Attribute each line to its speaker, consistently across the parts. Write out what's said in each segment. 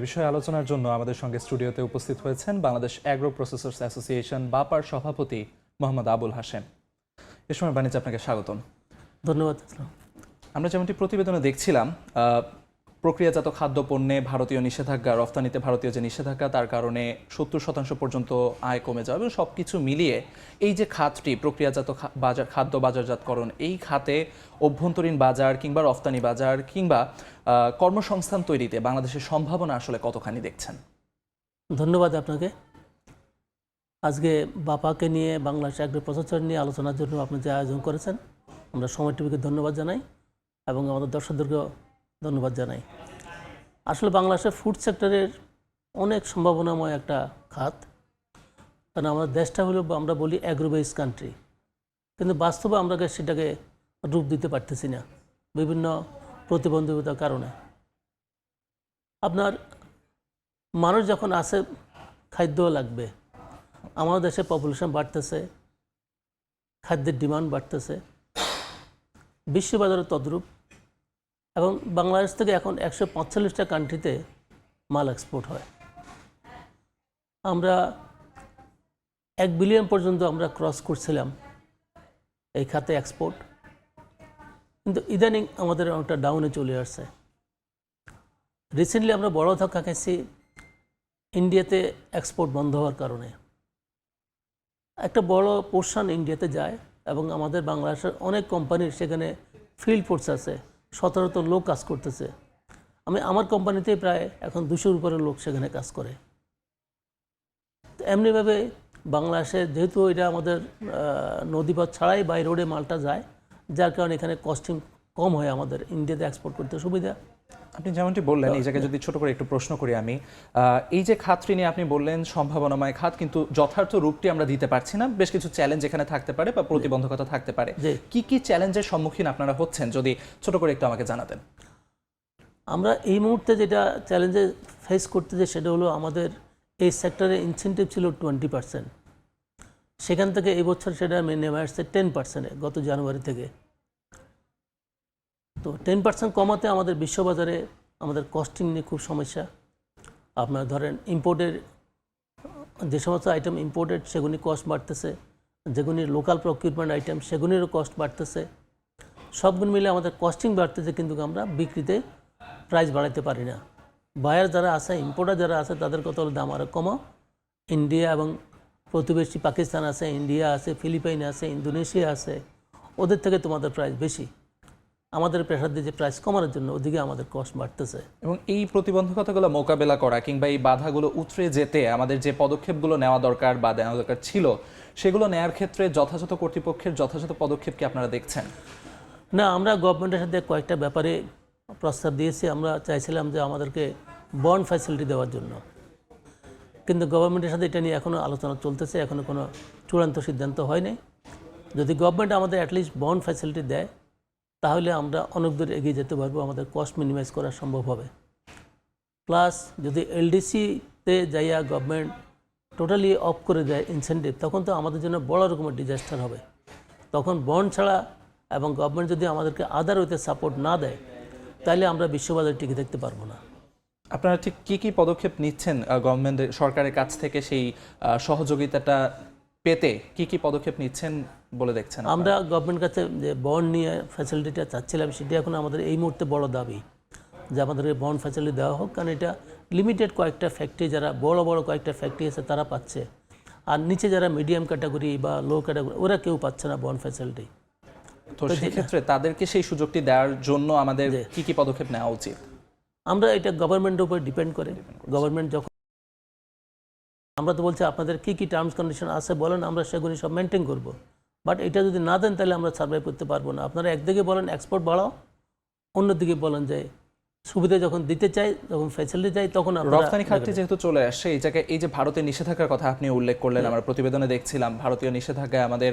Speaker 1: বিষয়ে আলোচনার জন্য আমাদের সঙ্গে স্টুডিওতে উপস্থিত হয়েছেন বাংলাদেশ অ্যাগ্রো প্রসেসর্স অ্যাসোসিয়েশন বাপার সভাপতি মোহাম্মদ আবুল হাশেম। এ সময় বাণিজ্য আপনাকে স্বাগতম।
Speaker 2: ধন্যবাদ।
Speaker 1: আমরা যেমনটি প্রতিবেদনে দেখছিলাম, প্রক্রিয়াজাত খাদ্যপণ্যে ভারতীয় নিষেধাজ্ঞা, রফতানিতে ভারতীয় যে নিষেধাজ্ঞা, তার কারণে 70% পর্যন্ত আয় কমে যাবে। সব কিছু মিলিয়ে এই যে খাতটি প্রক্রিয়াজাত বাজার, খাদ্য বাজারজাতকরণ, এই খাতে অভ্যন্তরীণ বাজার কিংবা রফতানি বাজার কিংবা কর্মসংস্থান তৈরিতে বাংলাদেশের সম্ভাবনা আসলে কতখানি দেখছেন?
Speaker 2: ধন্যবাদ আপনাকে। আজকে বাপাকে নিয়ে বাংলাদেশ অ্যাগ্রো প্রসেসর নিয়ে আলোচনার জন্য আপনি যে আয়োজন করেছেন, আমরা সময় টিভিকে ধন্যবাদ জানাই এবং আমাদের দর্শকদেরকেও ধন্যবাদ জানাই। আসলে বাংলাদেশের ফুড সেক্টরের অনেক সম্ভাবনাময় একটা খাত, কারণ আমাদের দেশটা হলো, আমরা বলি অ্যাগ্রো বেস কান্ট্রি, কিন্তু বাস্তবে আমরা সেটাকে রূপ দিতে পারতেছি না বিভিন্ন প্রতিবন্ধকতার কারণে। আপনার মানুষ যখন আসে, খাদ্য লাগবে। আমাদের দেশে পপুলেশন বাড়তেছে, খাদ্যের ডিমান্ড বাড়তেছে, বিশ্ববাজারে তদ্রূপ, এবং বাংলাদেশ থেকে এখন 145টা কান্ট্রিতে মাল এক্সপোর্ট হয়। আমরা 1 বিলিয়ন পর্যন্ত আমরা ক্রস করছিলাম এই খাতে এক্সপোর্ট, কিন্তু ইদানিং আমাদের অনেকটা ডাউনে চলে আসছে। রিসেন্টলি আমরা বড় ধাক্কা খাইছি ইন্ডিয়াতে এক্সপোর্ট বন্ধ হওয়ার কারণে। একটা বড় পোর্শন ইন্ডিয়াতে যায় এবং আমাদের বাংলাদেশের অনেক কোম্পানির সেখানে ফিল্ড ফোর্স আছে, 17 লোক কাজ করতেছে। আমার কোম্পানিতেই প্রায় এখন 200-র উপরে লোক সেখানে কাজ করে। এমনিভাবে বাংলাদেশে যেহেতু এটা আমাদের নদীপথ ছাড়াই বাই রোডে মালটা যায়, যার কারণে এখানে কস্টিং কম হয়, আমাদের ইন্ডিয়াতে এক্সপোর্ট করতে সুবিধা।
Speaker 1: আপনি যেমনটি বললেন, এই জায়গায় যদি ছোট করে একটু প্রশ্ন করি আমি, এই যে খাতটি নিয়ে আপনি বললেন সম্ভাবনাময় খাত, কিন্তু যথার্থ রূপটি আমরা দিতে পারছি না, বেশ কিছু চ্যালেঞ্জ এখানে থাকতে পারে বা প্রতিবন্ধকতা থাকতে পারে। কি কি চ্যালেঞ্জের সম্মুখীন আপনারা হচ্ছেন যদি ছোট করে একটু আমাকে জানাতেন?
Speaker 2: আমরা এই মুহূর্তে যেটা চ্যালেঞ্জে ফেস করতেছি সেটা হলো, আমাদের এই সেক্টরে ইনসেন্টিভ ছিল 20%, সেখান থেকে এই বছর সেটা নেমে আসছে 10%-এ গত জানুয়ারি থেকে। তো 10% কমাতে আমাদের বিশ্ববাজারে আমাদের কস্টিং নিয়ে খুব সমস্যা। আপনার ধরেন ইম্পোর্টের যে সমস্ত আইটেম ইম্পোর্টেড, সেগুলি কস্ট বাড়তেছে, যেগুলি লোকাল প্রকিউরমেন্ট আইটেম সেগুলিরও কস্ট বাড়তেছে। সবগুলো মিলে আমাদের কস্টিং বাড়তেছে, কিন্তু আমরা বিক্রিতে প্রাইস বাড়াইতে পারি না। বায়ার যারা আছে, ইম্পোর্টার যারা আছে, তাদের কথা হলো দাম আরও কমাও। ইন্ডিয়া এবং প্রতিবেশী পাকিস্তান আছে, ইন্ডিয়া আছে, ফিলিপাইন আছে, ইন্দোনেশিয়া আছে, ওদের থেকে তোমাদের প্রাইস বেশি। আমাদের প্রেশার দিয়ে যে প্রাইস কমানোর জন্য ওদিকে আমাদের কস্ট বাড়তেছে।
Speaker 1: এবং এই প্রতিবন্ধকতাগুলো মোকাবেলা করা কিংবা এই বাধাগুলো উতরে যেতে আমাদের যে পদক্ষেপগুলো নেওয়া দরকার বা নেওয়া দরকার ছিল, সেগুলো নেওয়ার ক্ষেত্রে যথাযথ কর্তৃপক্ষের যথাযথ পদক্ষেপ কি আপনারা দেখছেন?
Speaker 2: না, আমরা গভর্নমেন্টের সাথে কয়েকটা ব্যাপারে প্রস্তাব দিয়েছি। আমরা চাইছিলাম যে আমাদেরকে বন্ড ফ্যাসিলিটি দেওয়ার জন্য, কিন্তু গভর্নমেন্টের সাথে এটা নিয়ে এখনও আলোচনা চলতেছে, এখনও কোনো চূড়ান্ত সিদ্ধান্ত হয়নি। যদি গভর্নমেন্ট আমাদের অ্যাটলিস্ট বন্ড ফ্যাসিলিটি দেয়, তাহলে আমরা অনেক দূর এগিয়ে যেতে পারবো, আমাদের কস্ট মিনিমাইজ করা সম্ভব হবে। প্লাস যদি এলডিসিতে যাইয়া গভর্নমেন্ট টোটালি অফ করে দেয় ইনসেন্টিভ, তখন তো আমাদের জন্য বড় রকমের ডিজাস্টার হবে। তখন বন্ড ছাড়া এবং গভর্নমেন্ট যদি আমাদেরকে আদার ওয়েতে সাপোর্ট না দেয়, তাহলে আমরা বিশ্ববাজারে টিকে থাকতে পারবো না।
Speaker 1: আপনারা ঠিক কি কি পদক্ষেপ নিচ্ছেন গভর্নমেন্টের, সরকারের কাছ থেকে সেই সহযোগিতাটা পেতে কি কি পদক্ষেপ নিচ্ছেন বলে দেখছেন?
Speaker 2: আমরা গভর্নমেন্টের কাছে যে বন্ড নিয়ে ফ্যাসিলিটিটা চাচ্ছিলাম, সেটা এখন আমাদের এই মুহূর্তে বড় দাবি যে আমাদেরকে বন্ড ফ্যাসিলিটি দেওয়া হোক, কারণ এটা লিমিটেড কয়েকটা ফ্যাক্টরি, যারা বড় বড় কয়েকটা ফ্যাক্টরি আছে তারা পাচ্ছে, আর নিচে যারা মিডিয়াম ক্যাটাগরি বা লো ক্যাটাগরি ওরা কেউ পাচ্ছে না বন্ড ফ্যাসিলিটি।
Speaker 1: তো সেক্ষেত্রে তাদেরকে সেই সুযোগটি দেওয়ার জন্য আমাদের কি কি পদক্ষেপ নেওয়া উচিত?
Speaker 2: আমরা এটা গভর্নমেন্টের উপর ডিপেন্ড করে, গভর্নমেন্ট যখন, আমরা তো বলছি আপনাদের কি কি টার্মস কন্ডিশন আছে বলেন, আমরা সেগুলি সব মেনটেন করব। বাট এটা যদি না দেন তাহলে আমরা সার্ভাইভ করতে পারবো না। আপনারা একদিকে বলেন এক্সপোর্ট বাড়াও, অন্যদিকে বলেন যে সুবিধা যখন দিতে চাই, যখন ফ্যাসিলিটি চাই, তখন
Speaker 1: রপ্তানি খাতটি যেহেতু চলে আসছে এই জায়গায়, এই যে ভারতের নিষেধাজ্ঞার কথা আপনি উল্লেখ করলেন, আমরা প্রতিবেদনে দেখছিলাম ভারতীয় নিষেধাজ্ঞায় আমাদের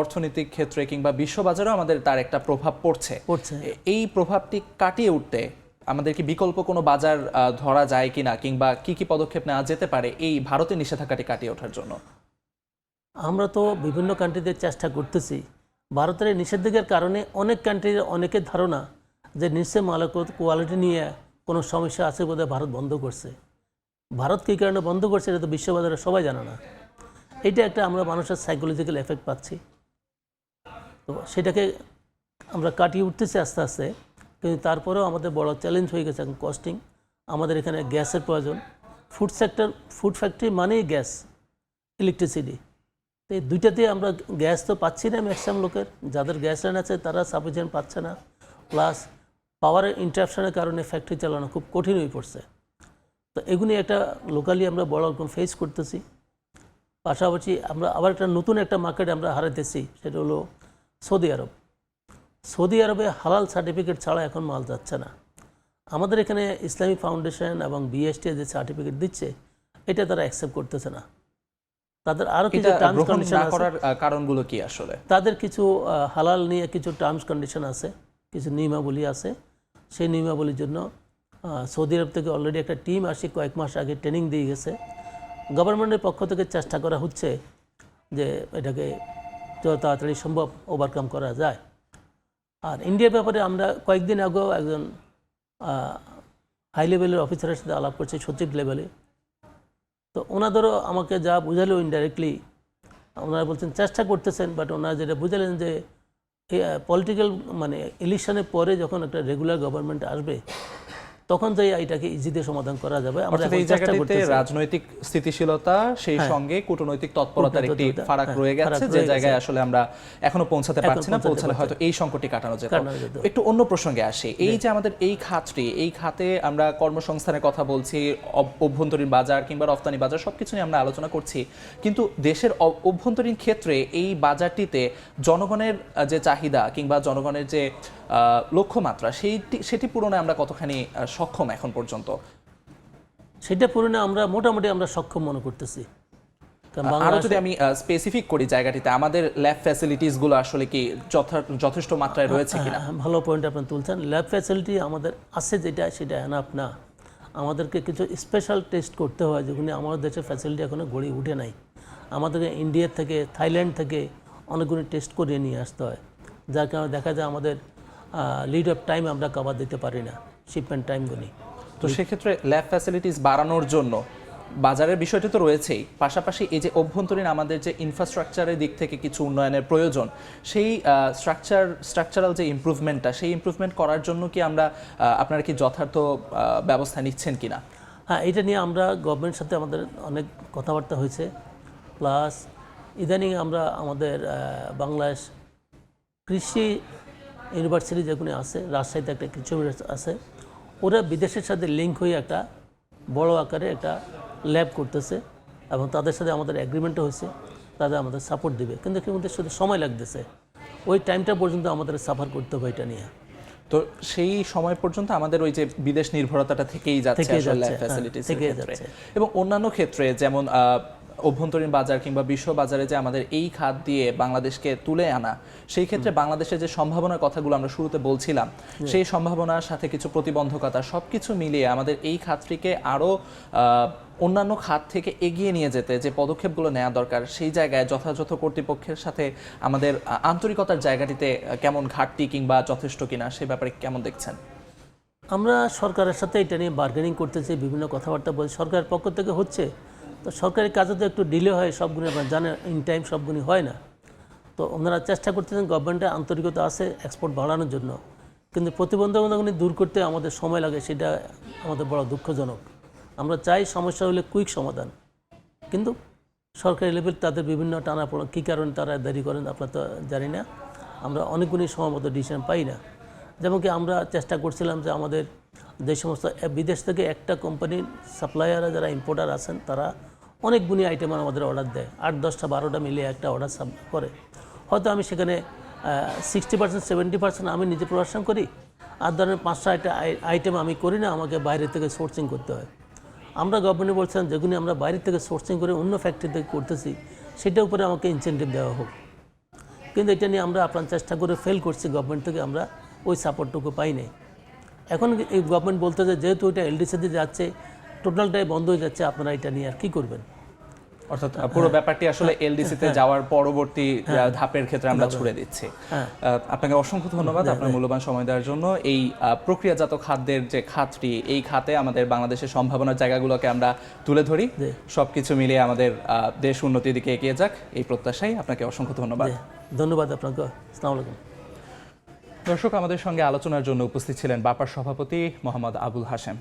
Speaker 1: অর্থনৈতিক ক্ষেত্রে কিংবা বিশ্ববাজারেও আমাদের তার একটা প্রভাব পড়ছে। এই প্রভাবটি কাটিয়ে উঠতে আমাদের কি বিকল্প কোনো বাজার ধরা যায় কিনা, কিংবা কি কি পদক্ষেপ নেওয়া যেতে পারে এই ভারতের নিষেধাজ্ঞাটি কাটিয়ে ওঠার জন্য?
Speaker 2: আমরা তো বিভিন্ন কান্ট্রিতে চেষ্টা করতেছি। ভারতের নিষেধাজ্ঞার কারণে অনেক কান্ট্রির অনেকের ধারণা যে নিশ্চয় মালের কোয়ালিটি নিয়ে কোনো সমস্যা আছে বোধহয় ভারত বন্ধ করছে। ভারত কী কারণে বন্ধ করছে এটা তো বিশ্ববাজারে সবাই জানে না। এটা একটা আমরা মানুষের সাইকোলজিক্যাল এফেক্ট পাচ্ছি। তো সেটাকে আমরা কাটিয়ে উঠতেছি আস্তে আস্তে, কিন্তু তারপরেও আমাদের বড় চ্যালেঞ্জ হয়ে গেছে এখন কস্টিং। আমাদের এখানে গ্যাসের প্রয়োজন। ফুড ফ্যাক্টরি মানেই গ্যাস, ইলেকট্রিসিটি। তো এই দুইটাতে আমরা গ্যাস তো পাচ্ছি না, ম্যাক্সিমাম লোকের যাদের গ্যাস লাইন আছে তারা সাফিসিয়েন্ট পাচ্ছে না, প্লাস পাওয়ারের ইন্টারাপশনের কারণে ফ্যাক্টরি চালানো খুব কঠিন হয়ে পড়ছে। তো এগুলি একটা লোকালি আমরা বড় রকম ফেস করতেছি। পাশাপাশি আমরা আবার একটা নতুন একটা মার্কেট আমরা হারাইতেছি, সেটা হলো সৌদি আরব। সৌদি আরবে হালাল সার্টিফিকেট ছাড়া এখন মাল যাচ্ছে না। আমাদের এখানে ইসলামিক ফাউন্ডেশন এবং বিএসটি যে সার্টিফিকেট দিচ্ছে এটা তারা অ্যাকসেপ্ট করতেছে না। তাদের আরও কিছু টার্মস কন্ডিশন আছে।
Speaker 1: কারণগুলো কি আসলে?
Speaker 2: তাদের কিছু হালাল নিয়ে কিছু টার্মস কন্ডিশন আছে, কিছু নিয়মাবলী আছে। সেই নিয়মাবলীর জন্য সৌদি আরব থেকে অলরেডি একটা টিম আসে, কয়েক মাস আগে ট্রেনিং দিয়ে গেছে। গভর্নমেন্টের পক্ষ থেকে চেষ্টা করা হচ্ছে যে এটাকে যত তাড়াতাড়ি সম্ভব ওভারকাম করা যায়। আর ইন্ডিয়ার ব্যাপারে আমরা কয়েকদিন আগেও একজন হাই লেভেলের অফিসারের সাথে আলাপ করছি, সচিব লেভেলে। তো ওনাদেরও আমাকে যা বুঝালো ইনডাইরেক্টলি, ওনারা বলছেন চেষ্টা করতেছেন, বাট ওনারা যেটা বুঝালেন যে পলিটিক্যাল মানে ইলেকশনের পরে যখন একটা রেগুলার গভর্নমেন্ট আসবে তখন যাই এটাকে ইজিতে সমাধান করা যাবে। আমরা
Speaker 1: এই জায়গাটিতে রাজনৈতিক স্থিতিশীলতা সেই সঙ্গে কূটনৈতিক তৎপরতার একটি ফারাক রয়ে গেছে, যে জায়গায় আসলে আমরা এখনো পৌঁছাতে পারছি না। পৌঁছালে হয়তো এই সংকটটি কাটানো যেত। একটু অন্য প্রসঙ্গে আসি। এই যে আমাদের এই খাতটি, এই খাতে আমরা কর্মসংস্থানের কথা বলছি, অভ্যন্তরীণ বাজার কিংবা রপ্তানি বাজার সবকিছু নিয়ে আমরা আলোচনা করছি, কিন্তু দেশের অভ্যন্তরীণ ক্ষেত্রে এই বাজারটিতে জনগণের যে চাহিদা কিংবা জনগণের যে লক্ষ্যমাত্রা সেটি পূরণে আমরা কতখানি সক্ষম এখন পর্যন্ত?
Speaker 2: সেটা পূরণে আমরা মোটামুটি আমরা সক্ষম মনে করতেছি।
Speaker 1: আরো যদি আমি স্পেসিফিক করি জায়গাটিতে আমাদের ল্যাব ফ্যাসিলিটিস গুলো আসলে কি যথেষ্ট মাত্রায় রয়েছে কিনা?
Speaker 2: ভালো পয়েন্ট আপনি তুলছেন। ল্যাব ফ্যাসিলিটি আমাদের আছে, যেটা সেটা এনাফ না। আমাদেরকে কিছু স্পেশাল টেস্ট করতে হয়, যেগুলি আমাদের দেশের ফ্যাসিলিটি এখনো গড়ে উঠে নাই। আমাদেরকে ইন্ডিয়া থেকে, থাইল্যান্ড থেকে অনেকগুলি টেস্ট করিয়ে নিয়ে আসতে হয়, যার কারণে দেখা যায় আমাদের লিড অফ টাইম আমরা কভার দিতে পারি না, শিপমেন্ট টাইমগুলি।
Speaker 1: তো সেক্ষেত্রে ল্যাব ফ্যাসিলিটিস বাড়ানোর জন্য বাজারের বিষয়টি তো রয়েছেই, পাশাপাশি এই যে অভ্যন্তরীণ আমাদের যে ইনফ্রাস্ট্রাকচারের দিক থেকে কিছু উন্নয়নের প্রয়োজন, সেই স্ট্রাকচারাল যে ইমপ্রুভমেন্টটা, সেই ইমপ্রুভমেন্ট করার জন্য কি আমরা আপনারা কি যথার্থ ব্যবস্থা নিচ্ছেন কিনা?
Speaker 2: হ্যাঁ, এটা নিয়ে আমরা গভর্নমেন্টের সাথে আমাদের অনেক কথাবার্তা হয়েছে। প্লাস ইদানিং আমরা আমাদের বাংলাদেশ কৃষি ইউনিভার্সিটি যেগুলো আছে, রাজশাহীতে একটা কৃষি ইউনিভার্সিটি আছে, ওরা বিদেশের সাথে লিঙ্ক হয়ে একটা বড় আকারে একটা ল্যাব করতেছে এবং তাদের সাথে আমাদের এগ্রিমেন্টও হয়েছে, তাদের আমাদের সাপোর্ট দেবে। কিন্তু কিন্তু শুধু সময় লাগতেছে, ওই টাইমটা পর্যন্ত আমাদের সাফার করতে হবে এটা নিয়ে।
Speaker 1: তো সেই সময় পর্যন্ত আমাদের ওই যে বিদেশ নির্ভরতাটা থেকেই যাচ্ছে ল্যাব ফ্যাসিলিটিসের ক্ষেত্রে, এবং অন্যান্য ক্ষেত্রে যেমন অভ্যন্তরীণ বাজার কিংবা বিশ্ব বাজারে যে আমাদের এই খাত দিয়ে বাংলাদেশকে তুলে আনা, সেই ক্ষেত্রে বাংলাদেশের যে সম্ভাবনার কথাগুলো আমরা শুরুতে বলছিলাম, সেই সম্ভাবনার সাথে কিছু প্রতিবন্ধকতা সবকিছু মিলিয়ে আমাদের এই খাতটিকে আরও অন্যান্য খাত থেকে এগিয়ে নিয়ে যেতে যে পদক্ষেপগুলো নেওয়া দরকার, সেই জায়গায় যথাযথ কর্তৃপক্ষের সাথে আমাদের আন্তরিকতার জায়গাটিতে কেমন ঘাটতি কিংবা যথেষ্ট কিনা, সে ব্যাপারে কেমন দেখছেন?
Speaker 2: আমরা সরকারের সাথে এটা নিয়ে বার্গেনিং করতেছি, বিভিন্ন কথাবার্তা বলছি, সরকারের পক্ষ থেকে হচ্ছে। তো সরকারি কাজে তো একটু ডিলে হয়, সবগুলো আপনারা জানেন, ইন টাইম সবগুলি হয় না। তো ওনারা চেষ্টা করতেছেন, গভর্নমেন্টের আন্তরিকতা আছে এক্সপোর্ট বাড়ানোর জন্য, কিন্তু প্রতিবন্ধকতাগুলি দূর করতে আমাদের সময় লাগে, সেটা আমাদের বড় দুঃখজনক। আমরা চাই সমস্যা হলে কুইক সমাধান, কিন্তু সরকারি লেভেল তাদের বিভিন্ন টানাপোড়েন, কী কারণে তারা দেরি করেন আপনারা তো জানি না। আমরা অনেকগুলি সময়মত ডিসিশন পাই না। যেমন কি আমরা চেষ্টা করছিলাম যে আমাদের যে সমস্ত বিদেশ থেকে একটা কোম্পানির সাপ্লায়াররা যারা ইম্পোর্টার আছেন, তারা অনেকগুলি আইটেম আমাদের অর্ডার দেয়, 8, 10, 12টা মিলিয়ে একটা অর্ডার করে। হয়তো আমি সেখানে 60%, 70% আমি নিজে প্রোডাকশন করি, আর ধরেন 5-6টা আইটেম আমি করি না, আমাকে বাইরে থেকে সোর্সিং করতে হয়। আমরা গভর্নমেন্টে বলছিলাম যেগুলি আমরা বাইরে থেকে সোর্সিং করে অন্য ফ্যাক্টরি থেকে করতেছি, সেটার উপরে আমাকে ইনসেন্টিভ দেওয়া হোক। কিন্তু এটা নিয়ে আমরা আপনার চেষ্টা করে ফেল করছি, গভর্নমেন্ট থেকে আমরা ওই সাপোর্টটুকু পাই নাই। এখন এই গভর্নমেন্ট বলতে যে যেহেতু এটা এলডিসিতে যাচ্ছে, টোটালটাই বন্ধ হয়ে যাচ্ছে, আপনারা এটা নিয়ে আর কী করবেন?
Speaker 1: অর্থাৎ পুরো ব্যাপারটি আসলে এলডিসি তে যাওয়ার পরবর্তী ধাপের ক্ষেত্রে আমরা ছুড়ে দিচ্ছি। আপনাকে অসংখ্য ধন্যবাদ আপনার মূল্যবান সময় দেওয়ার জন্য। এই প্রক্রিয়াজাত খাদ্যের যে খাতটি, এই খাতে আমাদের বাংলাদেশের সম্ভাবনার জায়গাগুলোকে আমরা তুলে ধরি, সবকিছু মিলিয়ে আমাদের দেশ উন্নতির দিকে এগিয়ে যাক, এই প্রত্যাশাই। আপনাকে অসংখ্য ধন্যবাদ।
Speaker 2: ধন্যবাদ আপনাকে। আসসালামু আলাইকুম।
Speaker 1: দর্শক, আমাদের সঙ্গে আলোচনার জন্য উপস্থিত ছিলেন বাপার সভাপতি মোহাম্মদ আবুল হাশেম।